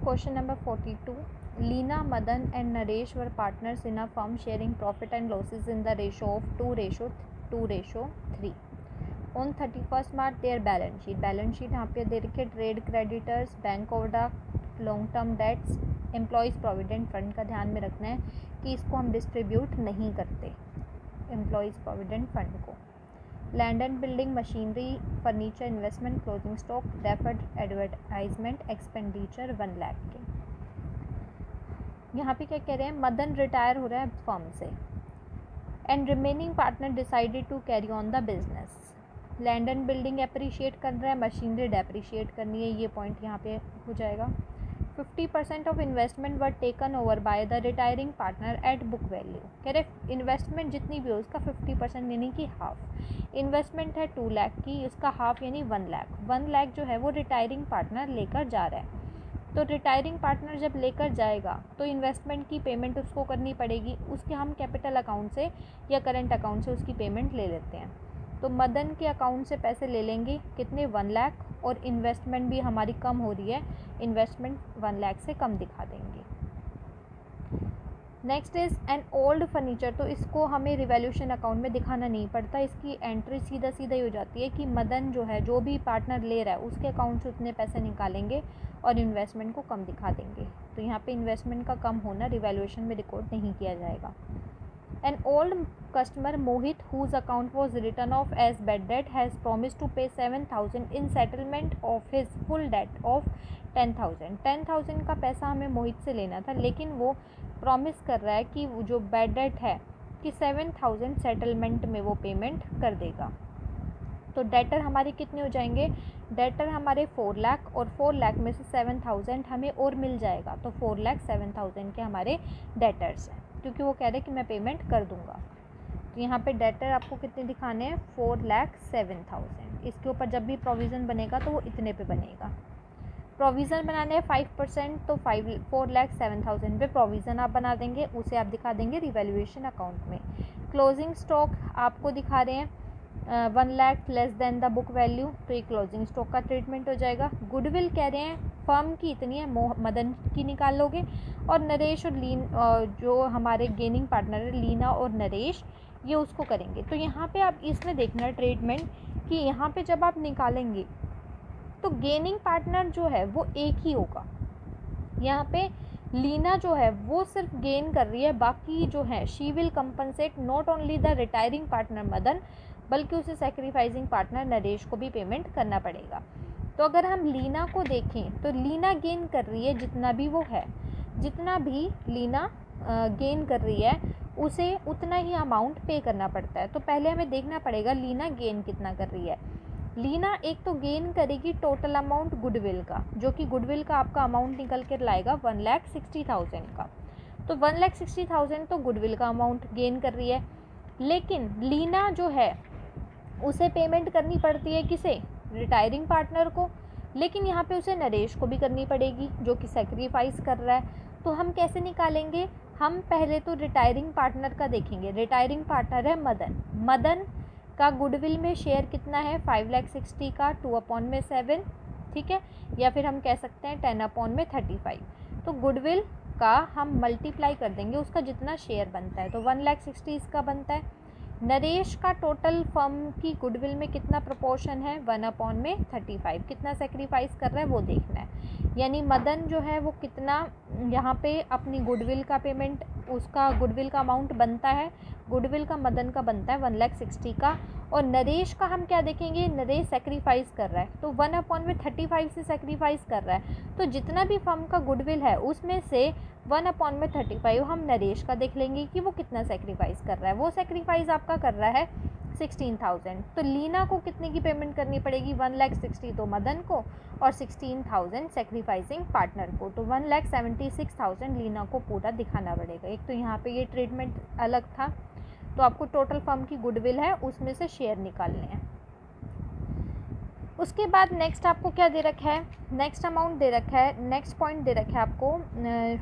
Question number 42. Leena, Madan and Naresh were partners in a firm sharing profit and losses in the ratio of 2:3. On 31st March their balance sheet यहाँ पे दे रखी है trade creditors, bank overdraft, long term debts, employees provident fund का ध्यान में रखना है कि इसको हम डिस्ट्रीब्यूट नहीं करते एम्प्लॉयज़ प्रोविडेंट फंड को। Land and building, machinery, furniture, investment, closing stock, deferred advertisement, expenditure 1 lakh के। यहाँ पे क्या कह रहे हैं, मदन रिटायर हो रहा है फर्म से and remaining partner decided to carry on the business. Land and building appreciate कर रहा है, मशीनरी डेप्रिशिएट करनी है, ये पॉइंट यहाँ पे हो जाएगा। 50% of investment were taken over by the retiring partner eight book value. कह रहे इन्वेस्टमेंट जितनी भी हो उसका 50% यानी कि हाफ। इन्वेस्टमेंट है 2 लाख की, उसका हाफ यानी 1 लाख। 1 लाख जो है वो रिटायरिंग पार्टनर लेकर जा रहा है। तो रिटायरिंग पार्टनर जब लेकर जाएगा तो इन्वेस्टमेंट की पेमेंट उसको करनी पड़ेगी, उसके हम कैपिटल अकाउंट से या करंट अकाउंट से उसकी पेमेंट ले लेते हैं। तो मदन के अकाउंट से पैसे ले लेंगे कितने, 1 लाख, और इन्वेस्टमेंट भी हमारी कम हो रही है, इन्वेस्टमेंट 1 लाख से कम दिखा देंगे। Next is an old furniture, तो इसको हमें रिवैल्यूएशन अकाउंट में दिखाना नहीं पड़ता, इसकी एंट्री सीधा सीधा ही हो जाती है कि मदन जो है जो भी पार्टनर ले रहा है उसके अकाउंट से उतने पैसे निकालेंगे और इन्वेस्टमेंट को कम दिखा देंगे। तो यहाँ पे इन्वेस्टमेंट का कम होना रिवैल्यूएशन में रिकॉर्ड नहीं किया जाएगा। An old customer Mohit, whose account was written off as bad debt, has promised to pay 7,000 in settlement of his full debt of 10,000। 10,000 का पैसा हमें मोहित से लेना था, लेकिन वो प्रॉमिस कर रहा है कि जो बैड डेट है कि 7,000 सेटलमेंट में वो पेमेंट कर देगा। तो डेटर हमारे कितने हो जाएंगे, डेटर हमारे 4 लाख, और 4 लाख में से 7,000 हमें और मिल जाएगा, तो 4 लाख 7,000 के हमारे डेटर्स हैं, क्योंकि वो कह रहे हैं कि मैं पेमेंट कर दूंगा। तो यहाँ पे डेटर आपको कितने दिखाने हैं, 4 लाख 7,000। इसके ऊपर जब भी प्रोविज़न बनेगा तो वो इतने पे बनेगा। प्रोविज़न बनाने हैं 5%, तो 4 लाख 7,000 पे प्रोविज़न आप बना देंगे, उसे आप दिखा देंगे रिवैल्यूएशन अकाउंट में। क्लोजिंग स्टॉक आपको दिखा रहे हैं 1 lakh less than the book value, तो ये क्लोजिंग स्टॉक का ट्रीटमेंट हो जाएगा। गुडविल कह रहे हैं फर्म की इतनी है, मदन की निकाल लोगे, और नरेश और जो हमारे गेनिंग पार्टनर है लीना और नरेश, ये उसको करेंगे। तो यहाँ पे आप इसमें देखना ट्रीटमेंट कि यहाँ पे जब आप निकालेंगे तो गेनिंग पार्टनर जो है वो एक ही होगा। यहाँ पे लीना जो है वो सिर्फ गेन कर रही है, बाकी जो है she will compensate not only the retiring partner Madan, बल्कि उसे सेक्रीफाइसिंग पार्टनर नरेश को भी पेमेंट करना पड़ेगा। तो अगर हम लीना को देखें तो लीना गेन कर रही है, जितना भी वो है, जितना भी लीना गेन कर रही है उसे उतना ही अमाउंट पे करना पड़ता है। तो पहले हमें देखना पड़ेगा लीना गेन कितना कर रही है। लीना एक तो गेन करेगी टोटल अमाउंट गुडविल का, जो कि गुडविल का आपका अमाउंट निकल कर लाएगा 1,60,000 का। तो 1,60,000 तो गुडविल का अमाउंट गेन कर रही है, लेकिन लीना जो है उसे पेमेंट करनी पड़ती है किसे, रिटायरिंग पार्टनर को, लेकिन यहाँ पे उसे नरेश को भी करनी पड़ेगी जो कि सेक्रीफाइस कर रहा है। तो हम कैसे निकालेंगे, हम पहले तो रिटायरिंग पार्टनर का देखेंगे। रिटायरिंग पार्टनर है मदन, मदन का गुडविल में शेयर कितना है, 5,60,000 का 2/7, ठीक है, या फिर हम कह सकते हैं 10/35। तो गुडविल का हम मल्टीप्लाई कर देंगे उसका जितना शेयर बनता है, तो 1,60,000 इसका बनता है। नरेश का टोटल फर्म की गुडविल में कितना प्रोपोर्शन है, 1/35, कितना सेक्रीफाइस कर रहा है वो देखना है। यानी मदन जो है वो कितना यहाँ पे अपनी गुडविल का पेमेंट, उसका गुडविल का अमाउंट बनता है, गुडविल का मदन का बनता है 1,60,000 का, और नरेश का हम क्या देखेंगे, नरेश सेक्रीफाइस कर रहा है तो 1/35 से सेक्रीफाइस कर रहा है, तो जितना भी फर्म का गुडविल है उसमें से 1/35 हम नरेश का देख लेंगे कि वो कितना सेक्रीफाइस कर रहा है। वो सेक्रीफाइस आपका कर रहा है 16,000, तो लीना को कितने की पेमेंट करनी पड़ेगी, 1,60,000 तो मदन को और 16,000 सेक्रीफाइसिंग पार्टनर को, तो 1,76,000 लीना को पूरा दिखाना पड़ेगा। एक तो यहाँ पे ये ट्रीटमेंट अलग था, तो आपको टोटल फर्म की गुडविल है उसमें से शेयर निकालने हैं। उसके बाद नेक्स्ट आपको क्या दे रखा है, नेक्स्ट अमाउंट दे रखा है, नेक्स्ट पॉइंट दे रखा है आपको,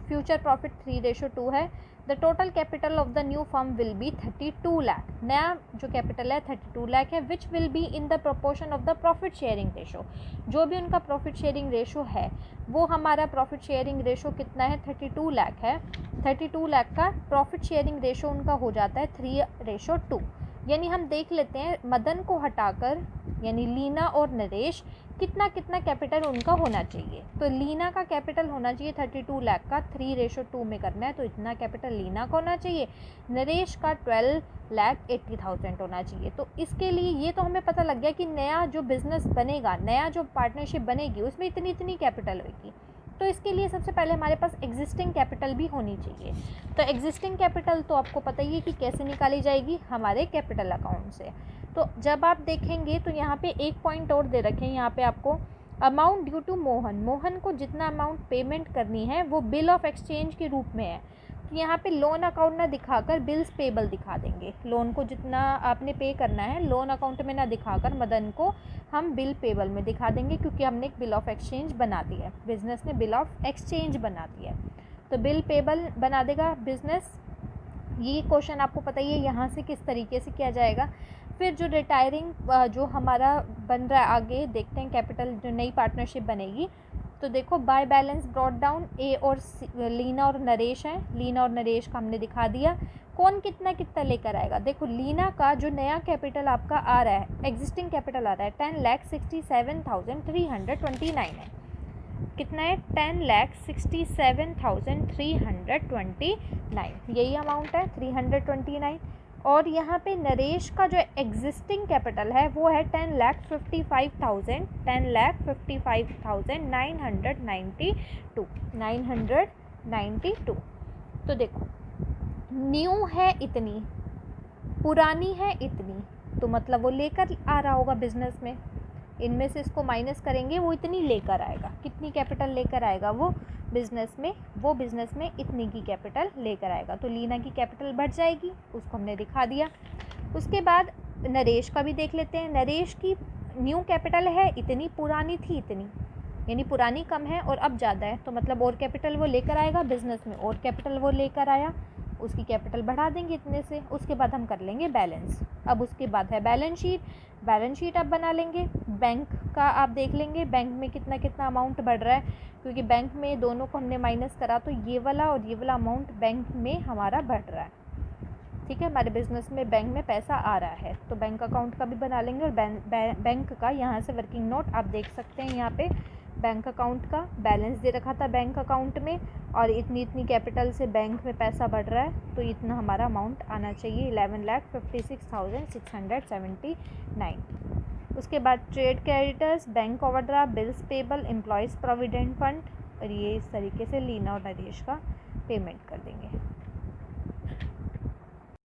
फ्यूचर प्रॉफिट 3:2 है। The total capital of the new firm will be 32 lakh, नया जो कैपिटल है 32 लाख है, which will be in the proportion of the profit sharing ratio, जो भी उनका प्रॉफिट शेयरिंग रेशो है वो हमारा प्रॉफिट शेयरिंग रेशो कितना है, 32 लाख है। 32 लाख का प्रॉफिट शेयरिंग रेशो उनका हो जाता है 3:2। यानी हम देख लेते हैं मदन को हटाकर, यानी लीना और नरेश, कितना कितना कैपिटल उनका होना चाहिए। तो लीना का कैपिटल होना चाहिए 32 लाख का, 3:2 में करना है तो इतना कैपिटल लीना का होना चाहिए। नरेश का 12,80,000 होना चाहिए। तो इसके लिए ये तो हमें पता लग गया कि नया जो बिज़नेस बनेगा, नया जो पार्टनरशिप बनेगी, उसमें इतनी इतनी कैपिटल होगी। तो इसके लिए सबसे पहले हमारे पास एग्जिस्टिंग कैपिटल भी होनी चाहिए। तो एग्जिस्टिंग कैपिटल तो आपको पता ही है कि कैसे निकाली जाएगी, हमारे कैपिटल अकाउंट से। तो जब आप देखेंगे तो यहाँ पे एक पॉइंट और दे रखे हैं, यहाँ पे आपको amount due to Mohan, Mohan को जितना अमाउंट पेमेंट करनी है वो बिल ऑफ एक्सचेंज के रूप में है। तो यहाँ पे लोन अकाउंट ना दिखाकर बिल्स पेबल दिखा देंगे। लोन को जितना आपने पे करना है लोन अकाउंट में ना दिखाकर मदन को हम बिल पेबल में दिखा देंगे, क्योंकि हमने एक बिल ऑफ एक्सचेंज बना दिया है, बिज़नेस ने बिल ऑफ एक्सचेंज बना दिया है। तो बिल पेबल बना देगा बिज़नेस। ये क्वेश्चन आपको पता ही है यहाँ से किस तरीके से किया जाएगा। फिर जो रिटायरिंग जो हमारा बन रहा है, आगे देखते हैं कैपिटल जो नई पार्टनरशिप बनेगी। तो देखो बाय बैलेंस ब्रॉट डाउन, ए और लीना और नरेश हैं, लीना और नरेश का हमने दिखा दिया। कौन कितना कितना लेकर आएगा, देखो लीना का जो नया कैपिटल आपका आ रहा है, एग्जिस्टिंग कैपिटल आ रहा है 10,67,329 है। कितना है, 10,67,329, यही अमाउंट है 329। और यहाँ पे नरेश का जो एग्जिस्टिंग कैपिटल है वो है 10,55,992। तो देखो न्यू है इतनी, पुरानी है इतनी, तो मतलब वो लेकर आ रहा होगा बिजनेस में। इनमें से इसको माइनस करेंगे, वो इतनी लेकर आएगा। कितनी कैपिटल लेकर आएगा वो बिज़नेस में, वो बिज़नेस में इतनी की कैपिटल लेकर आएगा। तो लीना की कैपिटल बढ़ जाएगी, उसको हमने दिखा दिया। उसके बाद नरेश का भी देख लेते हैं। नरेश की न्यू कैपिटल है इतनी, पुरानी थी इतनी, यानी पुरानी कम है और अब ज़्यादा है, तो मतलब और कैपिटल वो लेकर आएगा बिज़नेस में, और कैपिटल वो लेकर आया, उसकी कैपिटल बढ़ा देंगे इतने से। उसके बाद हम कर लेंगे बैलेंस। अब उसके बाद है बैलेंस शीट। बैलेंस शीट अब बना लेंगे। बैंक का आप देख लेंगे, बैंक में कितना कितना अमाउंट बढ़ रहा है, क्योंकि बैंक में दोनों को हमने माइनस करा, तो ये वाला और ये वाला अमाउंट बैंक में हमारा बढ़ रहा है। ठीक है, हमारे बिज़नेस में बैंक में पैसा आ रहा है, तो बैंक अकाउंट का भी बना लेंगे। और बैंक का यहाँ से वर्किंग नोट आप देख सकते हैं, यहाँ पे बैंक अकाउंट का बैलेंस दे रखा था बैंक अकाउंट में, और इतनी इतनी कैपिटल से बैंक में पैसा बढ़ रहा है, तो इतना हमारा अमाउंट आना चाहिए 11,56,679। उसके बाद trade creditors, bank overdraft, bills payable, employees provident fund, और ये इस तरीके से लीना और नरेश का पेमेंट कर देंगे।